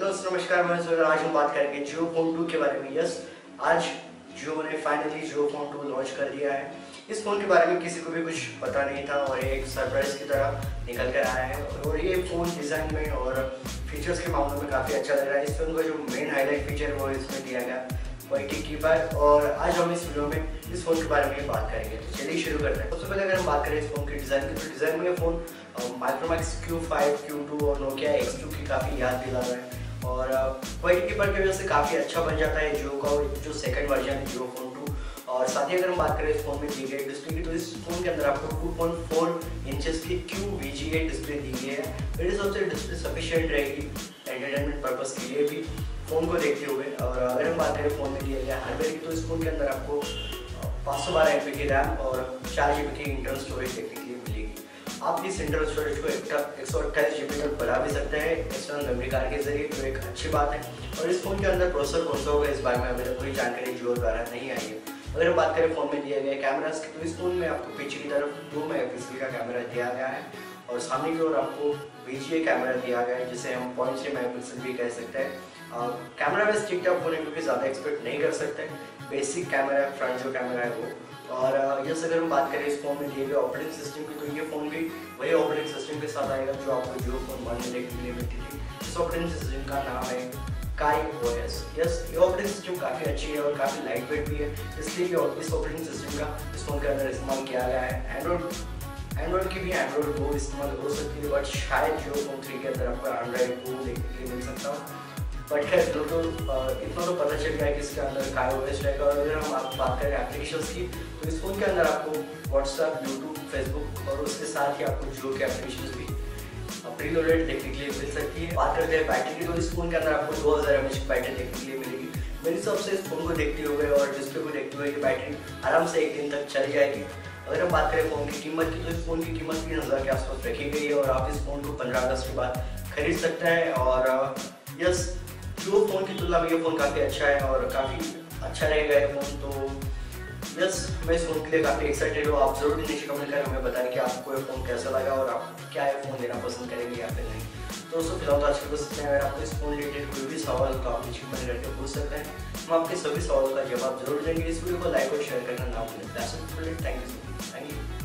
दोस्तों नमस्कार, मैं सुरेश। आज हम बात करेंगे जियो फोन 2 के बारे में। यस, आज जियो ने फाइनली जियो फोन 2 लॉन्च कर दिया है। इस फोन के बारे में किसी को भी कुछ पता नहीं था और ये एक सरप्राइज की तरह निकल कर आया है। और ये फोन डिज़ाइन में और फीचर्स के मामले में काफ़ी अच्छा लग रहा है। इस फोन का जो मेन हाईलाइट फीचर है वो इसमें दिया गया क्वालिटी कीपैड। और आज हम इस वीडियो में इस फोन के बारे में बात करेंगे। तो चलिए शुरू करते हैं। सबसे पहले अगर हम बात करें इस फोन के डिज़ाइन की, तो डिज़ाइन में ये फोन माइक्रोमैक्स Q5, Q2 और नोकिया X2 की काफ़ी याद दिला रहा है। और क्वालिटी कीपैड की वजह से काफ़ी अच्छा बन जाता है जियो का जो सेकंड वर्जन है जियो फोन 2। और साथ ही अगर हम बात करें इस फोन में दी गई डिस्प्ले की, तो इस फोन के अंदर आपको 2.4 इंचेस की QVGA डिस्प्ले दी गई है। मेरे हिसाब से डिस्प्ले सफिशिएंट रहेगी एंटरटेनमेंट पर्पज़ के लिए भी फ़ोन को देखते हुए। और अगर हम बात करें फ़ोन में दिया गया हार्डवेयर की, तो इस फोन के अंदर आपको 512 MB की रैम और 4 GB की इंटरनल स्टोरेज देखने के लिए मिलेगी। आप इस इंटरनल स्टोरेज को 128 GB तक बढ़ा भी सकते हैं एक्सटर्नल मेमोरी कार्ड के जरिए, जो एक अच्छी बात है। और इस फोन के अंदर प्रोसेसर कौन सा होगा इस बारे में अभी तक कोई जानकारी जियो द्वारा नहीं आई है। अगर हम बात करें फ़ोन में दिए गए कैमरास की, तो इस फोन में आपको पीछे की तरफ 2 मेगापिक्सल का कैमरा दिया गया है और सामने की ओर आपको VGA कैमरा दिया गया है, जिसे हम 0.6 मेगापिक्सल भी कह सकते हैं। कैमरा में ठीक ठाक होने को भी ज़्यादा एक्सपेक्ट नहीं कर सकते। बेसिक कैमरा फ्रंट जो कैमरा है वो। और जैसे अगर हम बात करें इस फोन में दिए गए ऑपरेटिंग सिस्टम की, तो ये फ़ोन भी वही ऑपरेटिंग सिस्टम के साथ आएगा जो आपको जियो फोन 1 में देखने के लिए मिलती थी। इस ऑपरेटिंग सिस्टम का नाम है KaiOS। यस, ये ऑपरेटिंग सिस्टम काफ़ी अच्छी है और काफ़ी लाइट वेट भी है, इसलिए इस ऑपरेटिंग सिस्टम का इस फोन के अंदर इस्तेमाल किया गया है। एंड्रॉइड की भी एंड्रॉइड गो इस्तेमाल हो सकती है, बट शायद जियो फोन 3 के अंदर आपको एंड्रॉइड गो देखने के लिए मिल सकता है। बट खैर इतना तो पता चल गया है कि इसके अंदर KaiOS रहेगा। और अगर हम बात करें एप्लीकेशंस की, तो इस फोन के अंदर आपको व्हाट्सएप, यूट्यूब, फेसबुक और उसके साथ ही आपको जियो के एप्लीकेशंस भी प्रीलोडेड देखने के लिए मिल सकती है। बात करते हैं बैटरी की, तो इस फोन के अंदर आपको 2000 mAh की बैटरी देखने के लिए मिलेगी। मेरे हिसाब से इस फोन को देखते हुए और डिस्प्ले को देखते हुए ये बैटरी आराम से 1 दिन तक चल जाएगी। अगर हम बात करें फ़ोन की कीमत की, तो इस फ़ोन की कीमत 3000 के आसपास रखी गई है और आप इस फ़ोन को 15 अगस्त के बाद खरीद सकते हैं। और यस, जो फ़ोन की तुलना में ये फ़ोन काफ़ी अच्छा है और काफ़ी अच्छा रहेगा ये फ़ोन। तो यस, मैं इस फ़ोन के लिए काफ़ी एक्साइटेड हूँ। आप ज़रूर नीचे कमेंट कर हमें बताएं कि आपको ये फ़ोन कैसा लगा और आप क्या ये फ़ोन लेना पसंद करेंगे या फिर नहीं। तो दोस्तों फिलहाल तो आज के बस इतना है। अगर आपको इस फ़ोन रिलेटेड कोई भी सवाल तो आप नीचे कमेंट करके पूछ सकते हैं। हम आपके सभी सवालों का जवाब जरूर देंगे। इस वीडियो को लाइक और शेयर करना ना भूलें। Thank you.